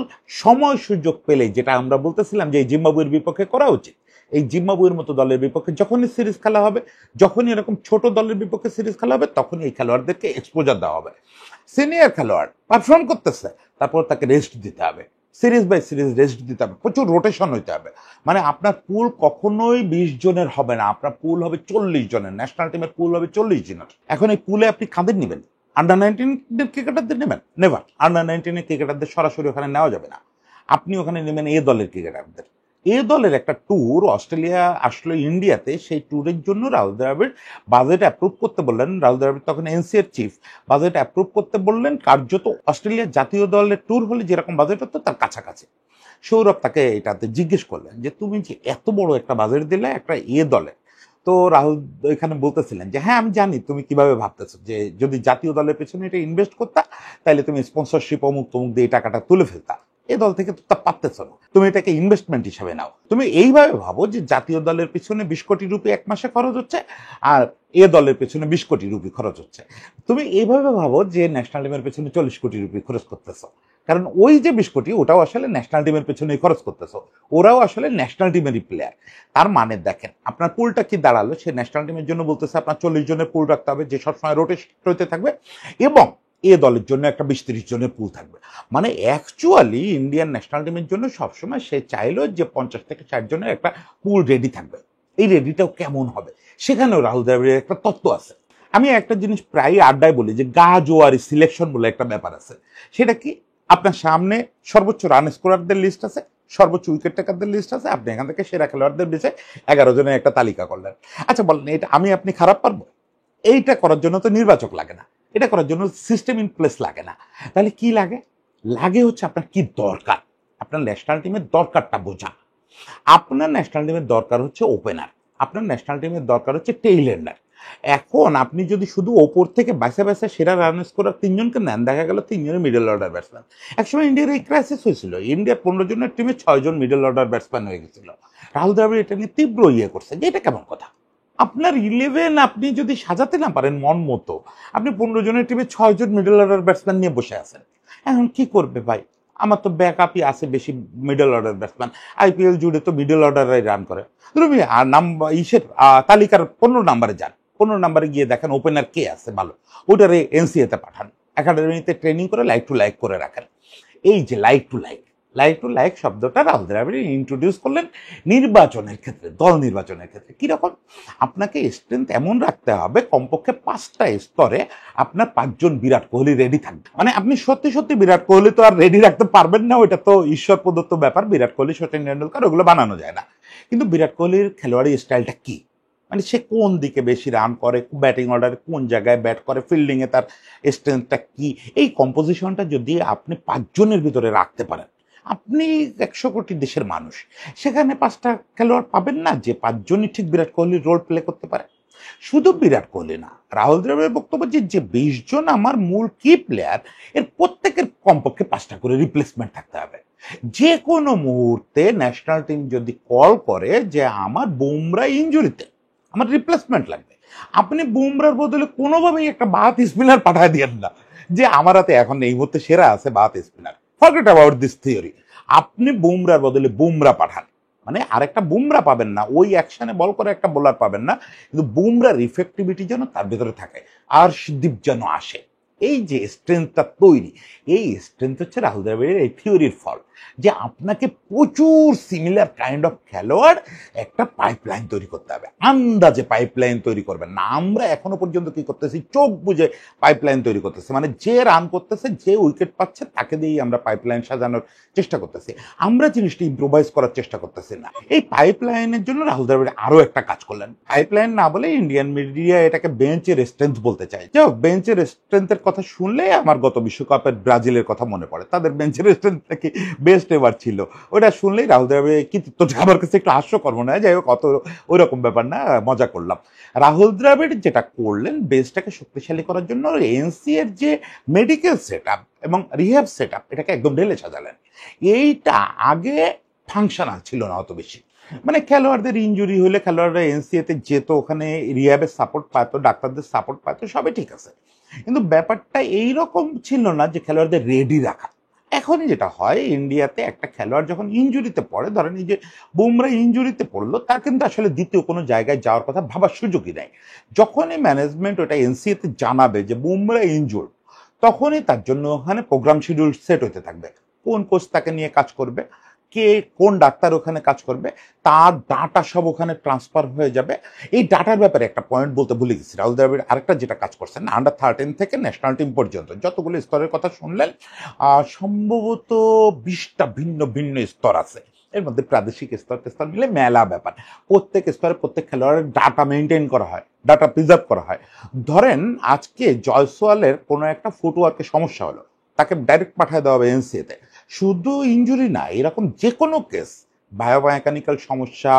সময় সুযোগ পেলে, যেটা আমরা বলতেছিলাম যে এই জিম্বাবুয়ের বিপক্ষে করা উচিত, এই জিম্বাবুয়ের মতো দলের বিপক্ষে যখনই সিরিজ খেলা হবে, যখনই এরকম ছোট দলের বিপক্ষে সিরিজ খেলা হবে, তখনই এই খেলোয়াড়দেরকে এক্সপোজার দেওয়া হবে। সিনিয়র খেলোয়াড় পারফর্ম করতেছে, তারপর তাকে রেস্ট দিতে হবে, সিরিজ বাই সিরিজ রেস্ট দিতে হবে, প্রচুর রোটেশন হইতে হবে। মানে আপনার পুল কখনোই 20 জনের হবে না, আপনার পুল হবে 40 জনের। ন্যাশনাল টিমের পুল হবে 40 জনের। এখন এই পুলে আপনি কাদের নেবেন? আন্ডার 19 ক্রিকেটারদের নেবেন? নেভার। আন্ডার 19 ক্রিকেটারদের সরাসরি ওখানে নেওয়া যাবে না, আপনি ওখানে নেবেন এ দলের ক্রিকেটারদের। এ দলের একটা ট্যুর অস্ট্রেলিয়া আসলো ইন্ডিয়াতে, সেই ট্যুরের জন্য রাহুল দ্রাবিড় বাজেট অ্যাপ্রুভ করতে বললেন। রাহুল দ্রাবিড় তখন এনসি এর চিফ, বাজেট অ্যাপ্রুভ করতে বললেন কার্যত অস্ট্রেলিয়ার জাতীয় দলের ট্যুর হলে যেরকম বাজেট হতো তার কাছাকাছি। সৌরভ তাকে এটাতে জিজ্ঞেস করলেন যে তুমি যে এত বড় একটা বাজেট দিলে একটা এ দলে, তো রাহুল এখানে বলতেছিলেন যে হ্যাঁ আমি জানি তুমি কিভাবে ভাবতেছো, যে যদি জাতীয় দলের পেছনে এটা ইনভেস্ট করতা তাহলে তুমি স্পন্সরশিপ অমুক তমুক দিয়ে এই টাকাটা তুলে ফেলতা, এ দল থেকে তো তা পারতেছ না, তুমি এটাকে ইনভেস্টমেন্ট হিসেবে নাও। তুমি এইভাবে ভাবো যে জাতীয় দলের পিছনে 20 কোটি রুপি এক মাসে খরচ হচ্ছে, আর এ দলের পেছনে 20 কোটি রুপি খরচ হচ্ছে। তুমি এইভাবে ভাবো যে ন্যাশনাল টিমের পেছনে 40 কোটি রুপি খরচ করতেছো, কারণ ওই যে 20 কোটি ওটাও আসলে ন্যাশনাল টিমের পেছনেই খরচ করতেছো, ওরাও আসলে ন্যাশনাল টিমেরই প্লেয়ার। তার মানে দেখেন আপনার পুলটা কি দাঁড়ালো, সে ন্যাশনাল টিমের জন্য বলতেছে আপনার 40 জনের পুল রাখতে হবে, যে সবসময় রোটেশন হতে থাকবে, এবং এ দলের জন্য একটা 20-30 জনের পুল থাকবে। মানে অ্যাকচুয়ালি ইন্ডিয়ান ন্যাশনাল টিমের জন্য সবসময় সে চাইলো যে 50 থেকে 60 জনের একটা পুল রেডি থাকবে। এই রেডিটাও কেমন হবে, সেখানেও রাহুল দ্রাবিড়ের একটা তত্ত্ব আছে। আমি একটা জিনিস প্রায় আড্ডায় বলি যে গা জোয়ারি সিলেকশন বলে একটা ব্যাপার আছে। সেটা কি? আপনার সামনে সর্বোচ্চ রান স্কোরারদের লিস্ট আছে, সর্বোচ্চ উইকেট টেকারদের লিস্ট আছে, আপনি এখান থেকে সেরা খেলোয়াড়দের বেছে 11 জনের একটা তালিকা করলেন। আচ্ছা বলেন, এটা আমি আপনি খারাপ পারবো? এইটা করার জন্য তো নির্বাচক লাগে না, এটা করার জন্য সিস্টেম ইন প্লেস লাগে না। তাহলে কি লাগে? লাগে হচ্ছে আপনার কি দরকার, আপনার ন্যাশনাল টিমের দরকারটা বোঝা। আপনার ন্যাশনাল টিমের দরকার হচ্ছে ওপেনার, আপনার ন্যাশনাল টিমের দরকার হচ্ছে টেইল এন্ডার। এখন আপনি যদি শুধু ওপর থেকে বাইসে বাইসে সেরা রান স্কোরার 3 জনকে নেন, দেখা গেল 3 জনের মিডল অর্ডার ব্যাটসম্যান। একসময় ইন্ডিয়ার এই ক্রাইসিস হয়েছিল, ইন্ডিয়ার 15 জনের টিমে 6 জন মিডল অর্ডার ব্যাটসম্যান হয়ে গেছিল। রাহুল দ্রাবিড় এটা নিয়ে তীব্র করছে যে এটা কেমন কথা। আপনার 11 আপনি যদি সাজাতে না পারেন মন মতো, আপনি 15 জনের টিমে 6 জন মিডল অর্ডার ব্যাটসম্যান নিয়ে বসে আছেন। এখন কি করবে ভাই? আমার তো ব্যাকআপই আছে বেশি মিডল অর্ডার ব্যাটসম্যান, আইপিএল জুড়ে তো মিডল অর্ডাররাই রান করে। তুমি আর নাম্বার ইসের তালিকার 15 নম্বরে যান, 15 নম্বরে গিয়ে দেখেন ওপেনার কে আছে ভালো, ওটারে এনসিএতে পাঠান, একাডেমিতে ট্রেনিং করে লাইক টু লাইক করে রাখেন। এই যে like to like, like to like শব্দটা রাহুল দ্রাবিড় ইন্ট্রোডিউস করলেন নির্বাচনের ক্ষেত্রে, দল নির্বাচনের ক্ষেত্রে। কিরকম? আপনাকে স্ট্রেংথ এমন রাখতে হবে কমপক্ষে 5টা স্তরে আপনার 5 জন বিরাট কোহলি রেডি থাকবে। মানে আপনি সত্যি সত্যি বিরাট কোহলি তো আর রেডি রাখতে পারবেন না, ওইটা তো ঈশ্বর প্রদত্ত ব্যাপার। বিরাট কোহলি, সচিন টেন্ডুলকার, ওগুলো বানানো যায় না। কিন্তু বিরাট কোহলির খেলোয়াড়ি স্টাইলটা কি, মানে সে কোন দিকে বেশি রান করে, ব্যাটিং অর্ডারে কোন জায়গায় ব্যাট করে, ফিল্ডিংয়ে তার স্ট্রেংথটা কি, এই কম্পোজিশনটা যদি আপনি 5 জনের ভিতরে রাখতে পারেন, আপনি 100 কোটি দেশের মানুষ, সেখানে 5টা খেলোয়াড় পাবেন না যে 5 জনই ঠিক বিরাট কোহলির রোল প্লে করতে পারে। শুধু বিরাট কোহলি না, রাহুল দ্রাবিড়ের বক্তব্য যে 20 জন আমার মূল কি প্লেয়ার, এর প্রত্যেকের কমপক্ষে 5টা করে রিপ্লেসমেন্ট থাকতে হবে। যে কোনো মুহূর্তে ন্যাশনাল টিম যদি কল করে যে আমার বুমরা ইনজুরিতে, আমার রিপ্লেসমেন্ট লাগবে, আপনি বুমরার বদলে কোনোভাবেই একটা বাহাত স্পিনার পাঠায় দিয়েন না যে আমার হাতে এখন এই মুহূর্তে সেরা আছে বাহাত spinner. Forget about this theory. আপনি বুমরার বদলে বুমরা পাঠান, মানে আরেকটা বুমরা পাবেন না, ওই অ্যাকশনে বল করে একটা বোলার পাবেন না, কিন্তু বুমরার ইফেক্টিভিটি যেন তার ভেতরে থাকে, আর দীপ যেন আসে। এই যে স্ট্রেংথটা তৈরি, এই স্ট্রেংথ হচ্ছে রাহুল দ্রাবিড়ের এই থিওরির ফল, যে আপনাকে প্রচুর সিমিলার কাইন্ড অফ খেলোয়াড় একটা পাইপলাইন তৈরি করতে হবে। আন্দাজে পাইপলাইন তৈরি করবেন না। আমরা এখনো পর্যন্ত কি করতেছি? চোখ বুঝে পাইপলাইন তৈরি করতেছে, মানে যে রান করতেছে, যে উইকেট পাচ্ছে, তাকে দিয়েই আমরা পাইপলাইন সাজানোর চেষ্টা করতেছি। আমরা জিনিসটা ইম্প্রোভাইজ করার চেষ্টা করতেছি না। এই পাইপলাইনের জন্য রাহুল দ্রাবিড় আরো একটা কাজ করলেন। পাইপলাইন না বলে ইন্ডিয়ান মিডিয়া এটাকে বেঞ্চের স্ট্রেংথ বলতে চায়। যাও, বেঞ্চের স্ট্রেংথের কথা শুনলে আমার গত বিশ্বকাপের ব্রাজিলের কথা মনে পড়ে। তাদের বেঞ্চের স্ট্রেংথটা কি বেস্ট এবার ছিল, ওটা শুনলেই রাহুল দ্রাবিড় কৃতিত্বটা আমার কাছে একটু হাস্যকর মনে হয়। যাই হোক, অত ওই রকম ব্যাপার না, মজা করলাম। রাহুল দ্রাবিড় যেটা করলেন, বেসটাকে শক্তিশালী করার জন্য এনসি এর যে মেডিকেল সেট আপ এবং রিহ্যাব সেট আপ, এটাকে একদম ঢেলে সাজালেন। এইটা আগে ফাংশনাল ছিল না অত বেশি। মানে খেলোয়াড়দের ইনজুরি হলে খেলোয়াড়রা এনসিএতে যেত, ওখানে রিহ্যাবের সাপোর্ট পাইত, ডাক্তারদের সাপোর্ট পাইত, সবই ঠিক আছে। কিন্তু ব্যাপারটা এইরকম ছিল না যে খেলোয়াড়দের রেডি রাখা। এখনই যেটা হয়, ইন্ডিয়াতে একটা খেলোয়াড় যখন ইনজুরিতে পড়ে, ধরেন এই যে বুমরা ইনজুরিতে পড়লো, তার কিন্তু আসলে দ্বিতীয় কোনো জায়গায় যাওয়ার কথা ভাবার সুযোগই নেই। যখনই ম্যানেজমেন্ট ওটা এনসিএতে জানাবে যে বুমরা ইনজুর্ড, তখনই তার জন্য ওখানে প্রোগ্রাম শিডিউল সেট হতে থাকবে। কোন কোচ তাকে নিয়ে কাজ করবে, কে কোন ডাক্তার ওখানে কাজ করবে, তার ডাটা সব ওখানে ট্রান্সফার হয়ে যাবে। এই ডাটার ব্যাপারে একটা পয়েন্ট বলতে ভুলে গেছি। রাহুল দ্রাবিড় আরেকটা যেটা কাজ করছেন, আন্ডার 13 থেকে ন্যাশনাল টিম পর্যন্ত যতগুলো স্তরের কথা শুনলেন, সম্ভবত 20টা ভিন্ন ভিন্ন স্তর আছে। এর মধ্যে প্রাদেশিক স্তর স্তর মিলে মেলা ব্যাপার। প্রত্যেক স্তরে প্রত্যেক খেলোয়াড়ের ডাটা মেনটেন করা হয়, ডাটা প্রিজার্ভ করা হয়। ধরেন আজকে জয়সওয়ালের কোনো একটা ফুটওয়ার্কের সমস্যা হলো, তাকে ডাইরেক্ট পাঠিয়ে দেওয়া হবে এনসিএতে। শুধু ইনজুরি না, এরকম যে কোনো কেস, বায়োমেকানিক্যাল সমস্যা,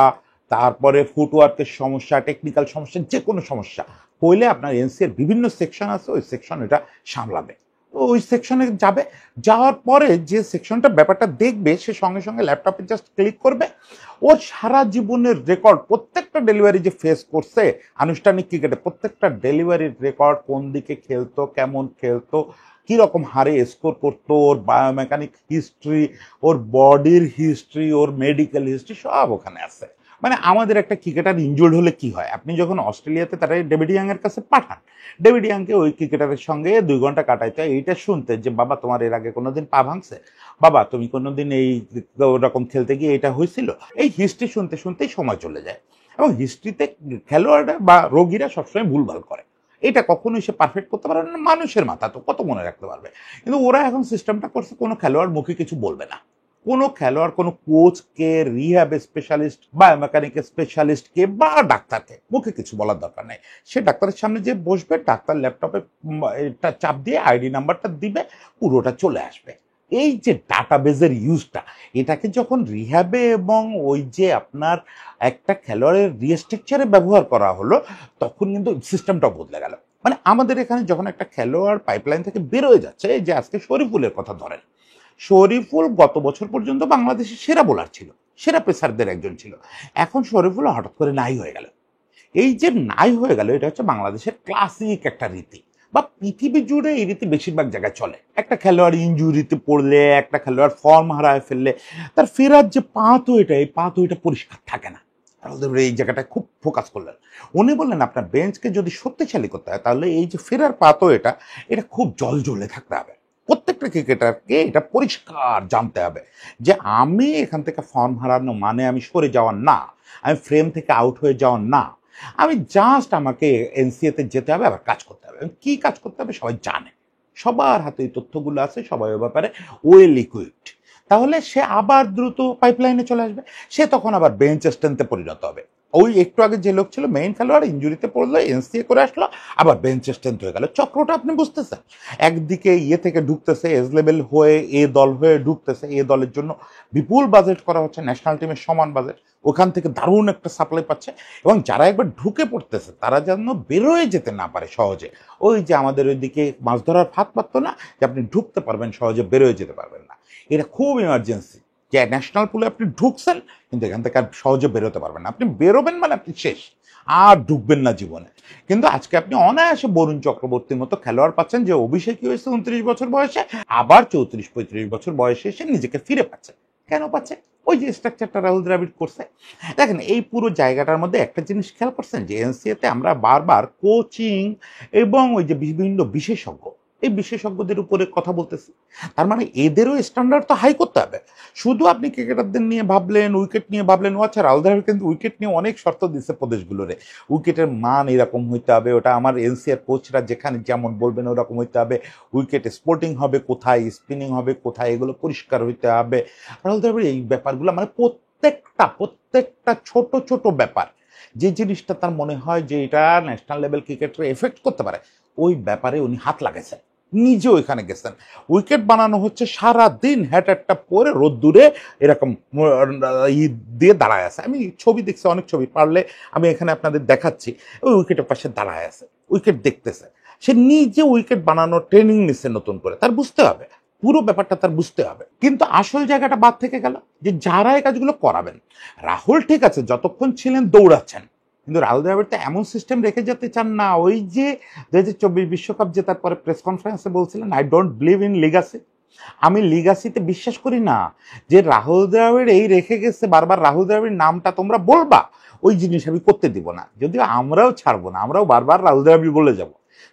তারপরে ফুটওয়ার্কের সমস্যা, টেকনিক্যাল সমস্যা, যে কোনো সমস্যা হইলে আপনার এনসিএর বিভিন্ন সেকশন আছে, ওই সেকশন এটা সামলাবে। তো ওই সেকশনে যাবে, যাওয়ার পরে যে সেকশনটা ব্যাপারটা দেখবে, সে সঙ্গে সঙ্গে ল্যাপটপে জাস্ট ক্লিক করবে, ওর সারা জীবনের রেকর্ড, প্রত্যেকটা ডেলিভারি যে ফেস করছে আনুষ্ঠানিক ক্রিকেটে, প্রত্যেকটা ডেলিভারির রেকর্ড, কোন দিকে খেলতো, কেমন খেলতো, কীরকম হারে স্কোর করতো, ওর বায়োমেকানিক হিস্ট্রি, ওর বডির হিস্ট্রি, ওর মেডিকেল হিস্ট্রি, সব ওখানে আছে। মানে আমাদের একটা ক্রিকেটার ইনজুর্ড হলে কি হয়, আপনি যখন অস্ট্রেলিয়াতে তারা ডেভিড ইয়াং এর কাছে পাঠান, ডেভিড ইয়াংকে ওই ক্রিকেটারের সঙ্গে 2 ঘন্টা কাটাইতে হয় এইটা শুনতে যে বাবা তোমার এর আগে কোনোদিন পা ভাঙছে, বাবা তুমি কোনোদিন এই ওরকম খেলতে গিয়ে এটা হয়েছিল, এই হিস্ট্রি শুনতে শুনতেই সময় চলে যায়। এবং হিস্ট্রিতে খেলোয়াড়রা বা রোগীরা সবসময় ভুলভাল করে। এটা কখনোই সে পারফেক্ট করতে পারবে না, মানুষের মাথা তো কত মনে রাখতে পারবে। কিন্তু ওরা এখন সিস্টেমটা করছে কোনো খেলোয়াড় মুখে কিছু বলবে না, কোনো খেলোয়াড় কোনো কোচকে, রিহ্যাব স্পেশালিস্ট, বায়োমেকানিক স্পেশালিস্টকে বা ডাক্তারকে মুখে কিছু বলার দরকার নেই। সে ডাক্তারের সামনে যে বসবে, ডাক্তার ল্যাপটপে এটা চাপ দিয়ে আইডি নাম্বারটা দিবে, পুরোটা চলে আসবে। এই যে ডাটাবেজের ইউজটা, এটাকে যখন রিহ্যাবে এবং ওই যে আপনার একটা খেলোয়াড়ের রিস্ট্রাকচারে ব্যবহার করা হলো, তখন কিন্তু সিস্টেমটা বদলে গেল। মানে আমাদের এখানে যখন একটা খেলোয়াড় পাইপলাইন থেকে বেরোয় যাচ্ছে, এই যে আজকে শরীফুলের কথা ধরেন, শরীফুল গত বছর পর্যন্ত বাংলাদেশের সেরা বোলার ছিল, সেরা পেসারদের একজন ছিল। এখন শরীফুল হঠাৎ করে নাই হয়ে গেল। এই যে নাই হয়ে গেল, এটা হচ্ছে বাংলাদেশের ক্লাসিক একটা রীতি, বা পৃথিবী জুড়ে এই রীতি বেশিরভাগ জায়গায় চলে। একটা খেলোয়াড় ইনজুরিতে পড়লে, একটা খেলোয়াড় ফর্ম হারায় ফেললে, তার ফেরার যে পাথওয়েটা, এই পাথওয়েটা পরিষ্কার থাকে না। এই জায়গাটা খুব ফোকাস করলেন, উনি বললেন আপনার বেঞ্চকে যদি শক্তিশালী করতে হয়, তাহলে এই যে ফেরার পাথওয়েটা, এটা খুব জলজলে থাকতে হবে। প্রত্যেকটা ক্রিকেটারকে এটা পরিষ্কার জানতে হবে যে আমি এখান থেকে ফর্ম হারানো মানে আমি সরে যাওয়ার না, আমি ফ্রেম থেকে আউট হয়ে যাওয়ার না, আমি জাস্ট আমাকে এনসিএতে যেতে হবে, আবার কাজ করতে হবে। কি কাজ করতে হবে সবাই জানে, সবার হাতে এই তথ্যগুলো আছে, সবাই ওই ব্যাপারে ওয়েল ইকুইপড। তাহলে সে আবার দ্রুত পাইপলাইনে চলে আসবে, সে তখন আবার বেঞ্চ স্ট্রেন্থে পরিণত হবে। ওই একটু আগে যে লোক ছিল মেইন খেলোয়াড়, ইঞ্জুরিতে পড়লো, এনসিএ করে আসলো, আবার বেঞ্চ স্ট্রেন্থ হয়ে গেল। চক্রটা আপনি বুঝতেছেন, একদিকে ইয়ে থেকে ঢুকতেছে, এজ লেভেল হয়ে এ দল হয়ে ঢুকতেছে, এ দলের জন্য বিপুল বাজেট করা হচ্ছে, ন্যাশনাল টিমের সমান বাজেট, ওখান থেকে দারুণ একটা সাপ্লাই পাচ্ছে। এবং যারা একবার ঢুকে পড়তেছে তারা যেন বেরোয় যেতে না পারে সহজে। ওই যে আমাদের ওইদিকে মাছ ধরার ফাঁদ পাততো না, যে আপনি ঢুকতে পারবেন সহজে, বেরোয় যেতে পারবেন না। এটা খুব ইমার্জেন্সি, যে ন্যাশনাল পুলে আপনি ঢুকছেন কিন্তু এখান থেকে আর সহজে বেরোতে পারবেন না, আপনি বেরোবেন মানে আপনি শেষ, আর ঢুকবেন না জীবনে। কিন্তু আজকে আপনি অনায়াসে বরুণ চক্রবর্তীর মতো খেলোয়াড় পাচ্ছেন, যে অভিষেকই হয়েছে 29 বছর বয়সে, আবার 34-35 বছর বয়সে এসে নিজেকে ফিরে পাচ্ছে। কেন পাচ্ছে? ওই যে স্ট্রাকচারটা রাহুল দ্রাবিড় করছে। দেখেন এই পুরো জায়গাটার মধ্যে একটা জিনিস খেয়াল করছেন, যে এনসিএতে আমরা বারবার কোচিং এবং ওই যে বিভিন্ন বিশেষজ্ঞ, এই বিশেষজ্ঞদের উপরে কথা বলতেছি। তার মানে এদেরও স্ট্যান্ডার্ড তো হাই করতে হবে। শুধু আপনি ক্রিকেটারদের নিয়ে ভাবলেন, উইকেট নিয়ে ভাবলেন, ও আচ্ছা রাহুল দ্রাবিড় কিন্তু উইকেট নিয়ে অনেক শর্ত দিচ্ছে প্রদেশগুলোরে, উইকেটের মান এরকম হইতে হবে, ওটা আমার এনসিআর কোচরা যেখানে যেমন বলবেন ওরকম হইতে হবে, উইকেট স্পোর্টিং হবে কোথায়, স্পিনিং হবে কোথায়, এগুলো পরিষ্কার হইতে হবে। রাহুল দ্রাবিড় এই ব্যাপারগুলো, মানে প্রত্যেকটা ছোট ছোট ব্যাপার, যে জিনিসটা তার মনে হয় যে এটা ন্যাশনাল লেভেল ক্রিকেটে এফেক্ট করতে পারে, ওই ব্যাপারে উনি হাত লাগাইছেন, নিজে ওইখানে গেছেন। উইকেট বানানো হচ্ছে সারা দিন হ্যাট পরে রোদ্দুরে এরকম দিয়ে দাঁড়ায় আছে। আমি ছবি দেখছি, অনেক ছবি, পারলে আমি এখানে আপনাদের দেখাচ্ছি। ওই উইকেটের পাশে দাঁড়ায় আছে, উইকেট দেখতেছে, সে নিজে উইকেট বানানোর ট্রেনিং নিচ্ছে নতুন করে, তার বুঝতে হবে পুরো ব্যাপারটা, তার বুঝতে হবে। কিন্তু আসল জায়গাটা বাদ থেকে গেল, যে যারা এই কাজগুলো করাবেন। রাহুল ঠিক আছে যতক্ষণ ছিলেন দৌড়াচ্ছেন, কিন্তু রাহুল দ্রাবিড় তো এমন সিস্টেম রেখে যেতে চান না। ওই যে 2024 বিশ্বকাপ জেতার পরে প্রেস কনফারেন্সে বলছিলেন, I don't believe in Legacy, আমি লিগাসিতে বিশ্বাস করি না। যে রাহুল দ্রাবিড় এই রেখে গেছে, বারবার রাহুল দ্রাবিড় নামটা তোমরা বলবা, ওই জিনিস আমি করতে দিব না। যদিও আমরাও ছাড়বো না, আমরাও বারবার রাহুল দ্রাবিড় বলে যাব।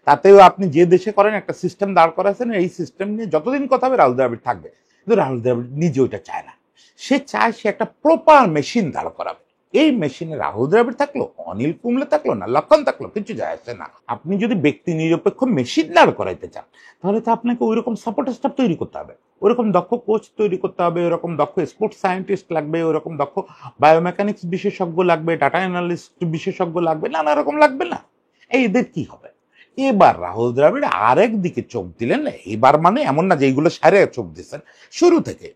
তাতেও আপনি যে দেশে করেন একটা সিস্টেম দাঁড় করাছেন, এই সিস্টেম নিয়ে যতদিন কথা হবে রাহুল দ্রাবিড় থাকবে। কিন্তু রাহুল দ্রাবিড় নিজে ওইটা চায় না, সে চায় সে একটা প্রপার মেশিন দাঁড় করাবে। এই মেশিনে রাহুল দ্রাবিড় থাকলো, অনিল কুম্বলে থাকলো, না লক্ষণ থাকলো, কিছু যায় আসে না। আপনি যদি ব্যক্তি নিরপেক্ষ মেশিন দাঁড় করাইতে চান, তাহলে তো আপনাকে ওই রকম সাপোর্ট স্টাফ তৈরি করতে হবে, ওইরকম দক্ষ কোচ তৈরি করতে হবে, ওইরকম দক্ষ স্পোর্টস সায়েন্টিস্ট লাগবে, ওইরকম দক্ষ বায়োমেকানিক্স বিশেষজ্ঞ লাগবে, ডাটা অ্যানালিস্ট বিশেষজ্ঞ লাগবে, নানা রকম লাগবে না? এদের কি হবে? এবার রাহুল দ্রাবিড় আরেক দিকে চোখ দিলেন। এবার মানে এমন না যে এইগুলো সারে চোখ দিচ্ছেন, শুরু থেকে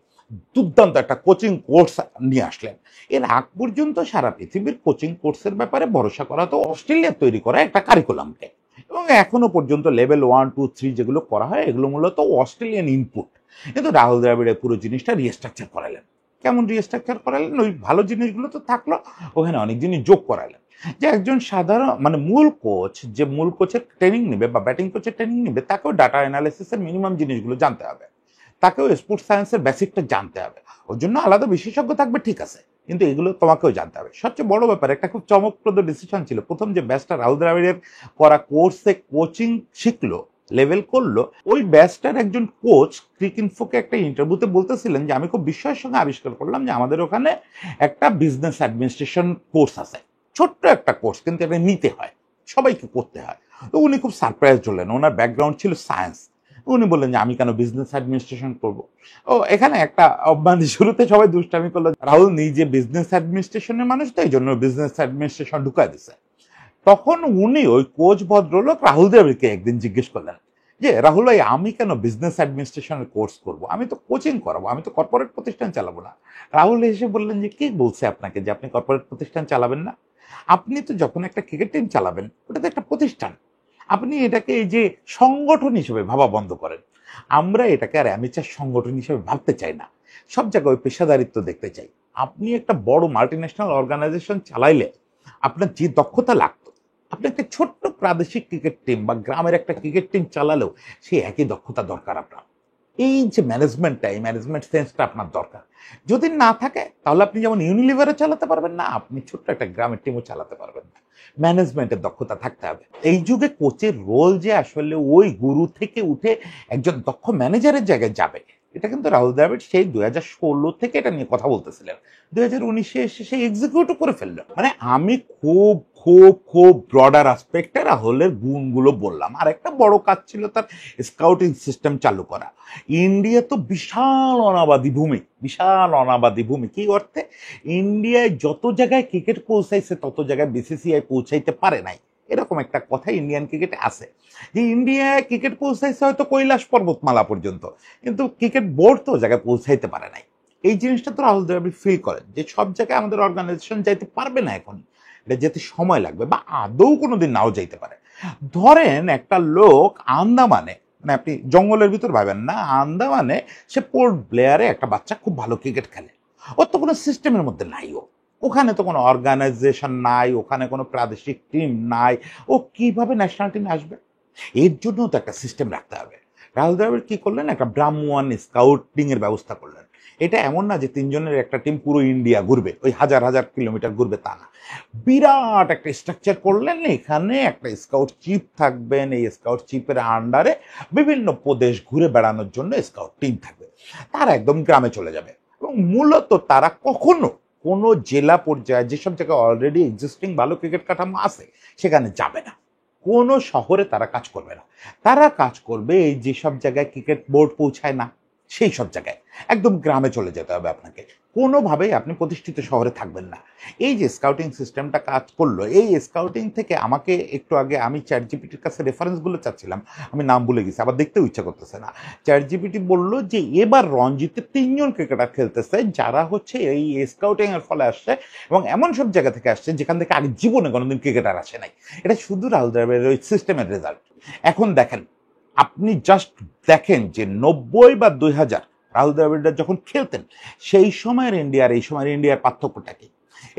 দুর্দান্ত একটা কোচিং কোর্স নিয়ে আসলেন। এর আগ পর্যন্ত সারা পৃথিবীর কোচিং কোর্সের ব্যাপারে ভরসা করা তো অস্ট্রেলিয়া তৈরি করা একটা কারিকুলামকে, এবং এখনো পর্যন্ত লেভেল 1, 2, 3 যেগুলো করা হয় এগুলো মূলত অস্ট্রেলিয়ান ইনপুট। কিন্তু রাহুল দ্রাবিড়ের পুরো জিনিসটা রিস্ট্রাকচার করালেন। কেমন রিস্ট্রাকচার করালেন? ওই ভালো জিনিসগুলো তো থাকলো, ওখানে অনেক জিনিস যোগ করালেন। যে একজন সাধারণ মানে মূল কোচ, যে মূল কোচের ট্রেনিং নেবে বা ব্যাটিং কোচের ট্রেনিং নেবে, তাকেও ডাটা অ্যানালিসিসের মিনিমাম জিনিসগুলো জানতে হবে, তাকেও স্পোর্টস সায়েন্সের বেসিকটা জানতে হবে। ওর জন্য আলাদা বিশেষজ্ঞ থাকবে, ঠিক আছে, কিন্তু এগুলো তোমাকেও জানতে হবে। সবচেয়ে বড় ব্যাপার, একটা খুব চমকপ্রদ ডিসিশন ছিল, প্রথম যে ব্যাচটা রাহুল দ্রাবিড়ের করা কোর্সে কোচিং শিখলো, লেভেল করলো, ওই ব্যাচটার একজন কোচ ক্রিকইনফোকে একটা ইন্টারভিউতে বলতেছিলেন যে আমি খুব বিস্ময়ের সঙ্গে আবিষ্কার করলাম যে আমাদের ওখানে একটা বিজনেস অ্যাডমিনিস্ট্রেশন কোর্স আছে, ছোট্ট একটা কোর্স, কিন্তু এটা নিতে হয়, সবাইকে করতে হয়। তো উনি খুব সারপ্রাইজ হলেন, ওনার ব্যাকগ্রাউন্ড ছিল সায়েন্স। উনি বললেন যে আমি কেন বিজনেস অ্যাডমিনিস্ট্রেশন করব। ও এখানে একটা মানে শুরুতে সবাই দুষ্টামি করলো, রাহুল নিজে বিজনেস অ্যাডমিনিস্ট্রেশনের মানুষ, তো এই জন্য বিজনেস অ্যাডমিনিস্ট্রেশন ঢুকাই দিছে। তখন উনি ওই কোচ ভদ্রলোক রাহুল দ্রাবিড়কে একদিন জিজ্ঞেস করলেন যে রাহুল ভাই, আমি কেন বিজনেস অ্যাডমিনিস্ট্রেশনের কোর্স করব, আমি তো কোচিং করাবো, আমি তো কর্পোরেট প্রতিষ্ঠান চালাবো না। রাহুল এসে বললেন যে কে বলছে আপনাকে যে আপনি কর্পোরেট প্রতিষ্ঠান চালাবেন না? আপনি তো যখন একটা ক্রিকেট টিম চালাবেন, ওটা তো একটা প্রতিষ্ঠান, আপনি এটাকে এই যে সংগঠন হিসেবে ভাবা বন্ধ করেন। আমরা এটাকে আর অ্যামেচার সংগঠন হিসেবে ভাবতে চাই না, সব জায়গায় ওই পেশাদারিত্ব দেখতে চাই। আপনি একটা বড় মাল্টিন্যাশনাল অর্গানাইজেশন চালাইলে আপনার যে দক্ষতা লাগতো, আপনি একটা ছোট্ট প্রাদেশিক ক্রিকেট টিম বা গ্রামের একটা ক্রিকেট টিম চালালেও সেই একই দক্ষতা দরকার আপনার। এই যে ম্যানেজমেন্টটা, এই ম্যানেজমেন্ট সেন্সটা আপনার দরকার। যদি না থাকে তাহলে আপনি যেমন ইউনিলিভারও চালাতে পারবেন না, আপনি ছোট্ট একটা গ্রামের টিমও চালাতে পারবেন না। ম্যানেজমেন্টের দক্ষতা থাকতে হবে। এই যুগে কোচের রোল যে আসলে ওই গুরু থেকে উঠে একজন দক্ষ ম্যানেজারের জায়গায় যাবে, এটা কিন্তু রাহুল দ্রাবিড় সেই 2016 থেকে এটা নিয়ে কথা বলতেছিলেন। 2019-এ এসে সে এক্সিকিউটও করে ফেললো। মানে আমি খুব খুব খুব ব্রডার আসপেক্টে রাহুলের গুণগুলো বললাম। আর একটা বড় কাজ ছিল তার স্কাউটিং সিস্টেম চালু করা। ইন্ডিয়া তো বিশাল অনাবাদী ভূমি, বিশাল অনাবাদী ভূমি। কি অর্থে? ইন্ডিয়ায় যত জায়গায় ক্রিকেট পৌঁছাইছে তত জায়গায় বিসিসিআই পৌঁছাইতে পারে নাই, এরকম একটা কথা ইন্ডিয়ান ক্রিকেটে আছে। যে ইন্ডিয়ায় ক্রিকেট পৌঁছাইছে হয়তো কৈলাস পর্বতমালা পর্যন্ত, কিন্তু ক্রিকেট বোর্ড তো জায়গায় পৌঁছাইতে পারে নাই। এই জিনিসটা তো রাহুল দ্রাবিড় ফিল করেন যে সব জায়গায় আমাদের অর্গানাইজেশন যাইতে পারবে না, এখন এটা যেতে সময় লাগবে বা আদৌ কোনোদিন নাও যাইতে পারে। ধরেন একটা লোক আন্দামানে, মানে আপনি জঙ্গলের ভিতর ভাবেন না, আন্দামানে সে পোর্ট ব্লেয়ারে একটা বাচ্চা খুব ভালো ক্রিকেট খেলে, ওর তো কোনো সিস্টেমের মধ্যে নাই, ওখানে তো কোনো অর্গানাইজেশন নাই, ওখানে কোনো প্রাদেশিক টিম নাই, ও কিভাবে ন্যাশনাল টিমে আসবে? এর জন্য তো একটা সিস্টেম রাখতে হবে। রাহুল দ্রাবিড় কি করলেন, একটা ব্রাহ্মণ স্কাউটিং এর ব্যবস্থা করলেন। এটা এমন না যে তিনজনের একটা টিম পুরো ইন্ডিয়া ঘুরবে, ওই হাজার হাজার কিলোমিটার ঘুরবে, তা না। বিরাট একটা স্ট্রাকচার করলেন, এখানে একটা স্কাউট চিফ থাকবেন, এই স্কাউট চিফের আন্ডারে বিভিন্ন প্রদেশ ঘুরে বেড়ানোর জন্য স্কাউট টিম থাকবে। তারা একদম গ্রামে চলে যাবে এবং মূলত তারা কখনো কোনো জেলা পর্যায়ে, যেসব জায়গায় অলরেডি এক্সিস্টিং ভালো ক্রিকেট কাঠামো আছে, সেখানে যাবে না। কোনো শহরে তারা কাজ করবে না, তারা কাজ করবে এই যেসব জায়গায় ক্রিকেট বোর্ড পৌঁছায় না সেই সব জায়গায়। একদম গ্রামে চলে যেতে হবে আপনাকে, কোনোভাবেই আপনি প্রতিষ্ঠিত শহরে থাকবেন না। এই যে স্কাউটিং সিস্টেমটা কাজ করলো, এই স্কাউটিং থেকে আমাকে একটু আগে আমি চ্যাট জিপিটির কাছে রেফারেন্সগুলো চাচ্ছিলাম, আমি নাম ভুলে গেছি, আবার দেখতেও ইচ্ছা করতেছে না। চ্যাট জিপিটি বললো যে এবার রঞ্জিতে 3জন ক্রিকেটার খেলতেছে যারা হচ্ছে এই স্কাউটিং এর ফলে আসছে এবং এমন সব জায়গা থেকে আসছে যেখান থেকে আগে জীবনে কোনোদিন ক্রিকেটার আসে নাই। এটা শুধু রাহুল দ্রাবিড়ের ওই সিস্টেমের রেজাল্ট। এখন দেখেন, আপনি জাস্ট দেখেন যে 90 বা 2000 রাহুল দ্রাবিড়রা যখন খেলতেন, সেই সময়ের ইন্ডিয়ার এই সময়ের ইন্ডিয়ার পার্থক্যটা কি?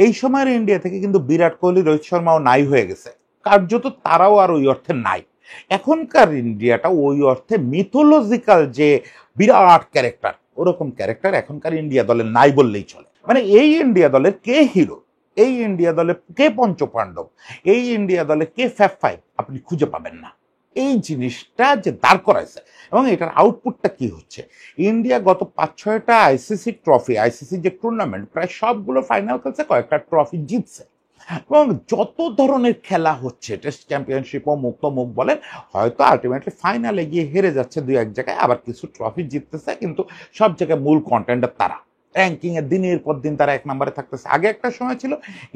এই সময়ের ইন্ডিয়া থেকে কিন্তু বিরাট কোহলি, রোহিত শর্মাও নাই হয়ে গেছে, কার্যত তারাও আর ওই অর্থে নাই। এখনকার ইন্ডিয়াটা ওই অর্থে মিথোলজিক্যাল যে বিরাট ক্যারেক্টার, ওরকম ক্যারেক্টার এখনকার ইন্ডিয়া দলের নাই বললেই চলে। মানে এই ইন্ডিয়া দলের কে হিরো, এই ইন্ডিয়া দলে কে পঞ্চপাণ্ডব, এই ইন্ডিয়া দলে কে ফ্যাব ফাইভ, আপনি খুঁজে পাবেন না। এই জিনিসটা যে দাঁড় করাইছে এবং এটার আউটপুটটা কি হচ্ছে, ইন্ডিয়া গত 5-6টা আইসিসি ট্রফি, আইসিসি যে টুর্নামেন্ট, প্রায় সবগুলো ফাইনাল খেলছে, কয়েকটা ট্রফি জিতছে। এবং যত ধরনের খেলা হচ্ছে, টেস্ট চ্যাম্পিয়নশিপ অমুক তমুক বলেন, হয়তো আলটিমেটলি ফাইনালে গিয়ে হেরে যাচ্ছে দুই এক জায়গায়, আবার কিছু ট্রফি জিততেছে, কিন্তু সব জায়গায় মূল কন্টেন্ডার তারা। র্যাঙ্কিং এর দিনের পর দিন তারা 1 নম্বরে থাকতেছে। আগে একটা সময় ছিল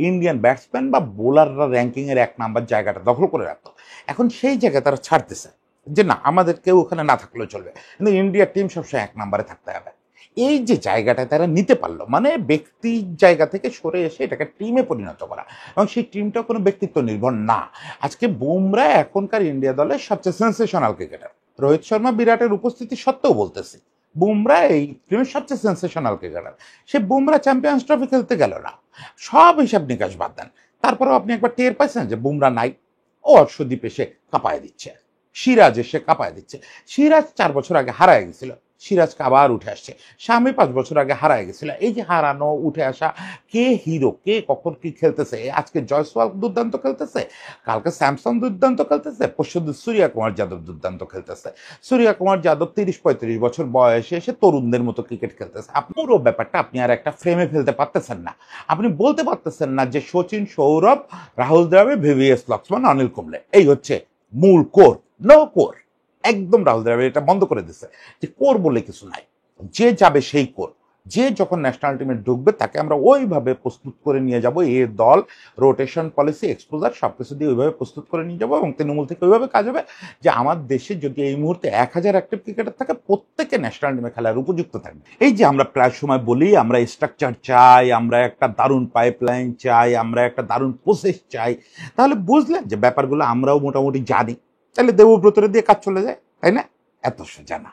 ইন্ডিয়ান ব্যাটসম্যান বা বোলাররা র্যাঙ্কিং এর 1 নম্বর জায়গাটা দখল করে রাখতো, এখন সেই জায়গায় তারা ছাড়তেছে যে না, আমাদের কেউ ওখানে না থাকলেও চলবে, কিন্তু ইন্ডিয়ার টিম সবসময় 1 নম্বরে থাকতে হবে। এই যে জায়গাটা তারা নিতে পারলো, মানে ব্যক্তির জায়গা থেকে সরে এসে এটাকে টিমে পরিণত করা, এবং সেই টিমটা কোনো ব্যক্তিত্ব নির্ভর না। আজকে বুমরা এখনকার ইন্ডিয়া দলের সবচেয়ে সেন্সেশনাল ক্রিকেটার। রোহিত শর্মা বিরাটের উপস্থিতি সত্ত্বেও বলতেছি, বুমরা এই টিমের সবচেয়ে সেন্সেশনাল ক্রিকেটার। সে বুমরা চ্যাম্পিয়ন্স ট্রফি খেলতে গেল না, সব হিসাব নিকাশ বাদ দেন, তারপরেও আপনি একবার টের পাইছেন যে বুমরা নাই? ও অর্শদীপ এসে কাঁপায় দিচ্ছে, সিরাজ এসে কাঁপায় দিচ্ছে। সিরাজ 4 বছর আগে হারায় গেছিল, সিরাজকে আবার উঠে আসছে। স্বামী 5 বছর আগে হারায় গেছিল। এই যে হারানো, উঠে আসা, কে হিরো, কে কখন কি খেলতেছে। আজকে জয়সওয়াল দুর্দান্ত খেলতেছে, কালকে স্যামসন দুর্দান্ত খেলতেছে, পরশুদিন সূর্য কুমার যাদব দুর্দান্ত খেলতেছে। সূর্য কুমার যাদব 30-35 বছর বয়সে এসে তরুণদের মতো ক্রিকেট খেলতেছে। পুরো ব্যাপারটা আপনি আর একটা ফ্রেমে ফেলতে পারতেছেন না। আপনি বলতে পারতেছেন না যে সচিন, সৌরভ, রাহুল দ্রাবিড়, ভিভিএস লক্ষ্মণ, অনিল কুম্বলে, এই হচ্ছে মূল কোর, নো কোর। একদম রাহুল দ্রাবিড় এটা বন্ধ করে দিচ্ছে যে কোর বলে কিছু নাই, যে যাবে সেই কোর। যে যখন ন্যাশনাল টিমে ঢুকবে তাকে আমরা ওইভাবে প্রস্তুত করে নিয়ে যাব, এর দল, রোটেশন পলিসি, এক্সপোজার সবকিছু দিয়ে ওইভাবে প্রস্তুত করে নিয়ে যাবো, এবং তৃণমূল থেকে ওইভাবে কাজ হবে যে আমার দেশে যদি এই মুহূর্তে 1,000 অ্যাক্টিভ ক্রিকেটার থাকে, প্রত্যেকে ন্যাশনাল টিমে খেলার উপযুক্ত থাকবে। এই যে আমরা প্রায় সময় বলি আমরা স্ট্রাকচার চাই, আমরা একটা দারুণ পাইপলাইন চাই, আমরা একটা দারুণ প্রসেস চাই, তাহলে বুঝলেন যে ব্যাপারগুলো আমরাও মোটামুটি জানি, তাহলে দেবব্রতরে দিয়ে কাজ চলে যায়, তাই না? এত সোজা না,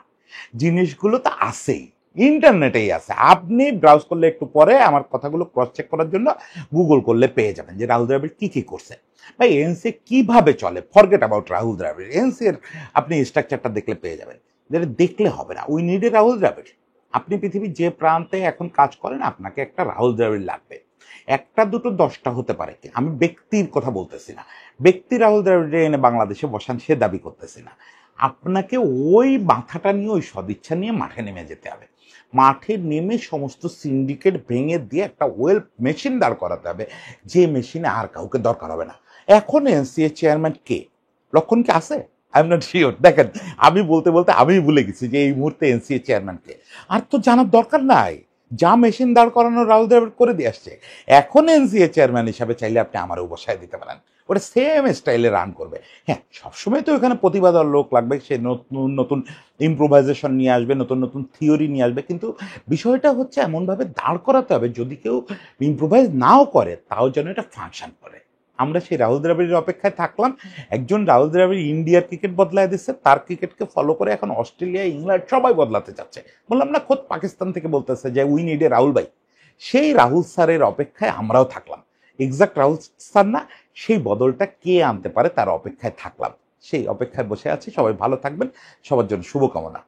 জিনিসগুলো তো আছেই, ইন্টারনেটেই আছে। আপনি ব্রাউজ করলে একটু পরে আমার কথাগুলো ক্রস চেক করার জন্য গুগল করলে পেয়ে যাবেন যে রাহুল দ্রাবিড় কি কি করছে, ভাই এনসি কিভাবে চলে। Forget about Rahul Dravid, NC এর আপনি স্ট্রাকচারটা দেখলে পেয়ে যাবেন। যেটা দেখলে হবে না, we need a Rahul Dravid. আপনি পৃথিবীর যে প্রান্তে এখন কাজ করেন, আপনাকে একটা রাহুল দ্রাবিড় লাগবে। একটা দুটো 10টা হতে পারে, আমি ব্যক্তির কথা বলতেছি না, ব্যক্তি রাহুল দ্রাবিড় এনে বাংলাদেশে বসান সে দাবি করতেছি না। আপনাকে ওই মাথাটা নিয়ে, ওই সদিচ্ছা নিয়ে মাঠে নেমে যেতে হবে। মাঠে নেমে সমস্ত সিন্ডিকেট ভেঙে দিয়ে একটা ওয়েল মেশিন দাঁড় করাতে হবে, যে মেশিনে আর কাউকে দরকার হবে না। এখন এনসিএ চেয়ারম্যান কে, লক্ষণ কি আছে? I am not sure. দেখেন, আমি বলতে বলতে আমি ভুলে গেছি যে এই মুহূর্তে এনসিএ চেয়ারম্যান কে। আর তো জানার দরকার নাই, যা মেশিন দাঁড় করানো রাহুল দ্রাবিড় করে দিয়ে আসছে। এখন এনসিএ চেয়ারম্যান হিসাবে চাইলে আপনি আমারও বসায় দিতে পারেন, ওটা সেম স্টাইলে রান করবে। হ্যাঁ, সবসময় তো এখানে প্রতিবাদের লোক লাগবে, সে নতুন নতুন ইম্প্রোভাইজেশন নিয়ে আসবে, নতুন নতুন থিওরি নিয়ে আসবে, কিন্তু বিষয়টা হচ্ছে এমনভাবে দাঁড় করাতে হবে যদি কেউ ইম্প্রোভাইজ নাও করে তাও যেন এটা ফাংশন করে। আমরা সেই রাহুল দ্রাবিড়ের অপেক্ষায় থাকলাম। একজন রাহুল দ্রাবিড় ইন্ডিয়ার ক্রিকেট বদলায় দিচ্ছে, তার ক্রিকেটকে ফলো করে এখন অস্ট্রেলিয়া, ইংল্যান্ড সবাই বদলাতে চাচ্ছে। বললাম না, খোদ পাকিস্তান থেকে বলতেছে যে উই নিড এ রাহুল ভাই। সেই রাহুল স্যারের অপেক্ষায় আমরাও থাকলাম। এক্সাক্ট রাহুল স্যার না, সেই বদলটা কে আনতে পারে তার অপেক্ষায় থাকলাম। সেই অপেক্ষায় বসে আছি। সবাই ভালো থাকবেন, সবার জন্য শুভকামনা।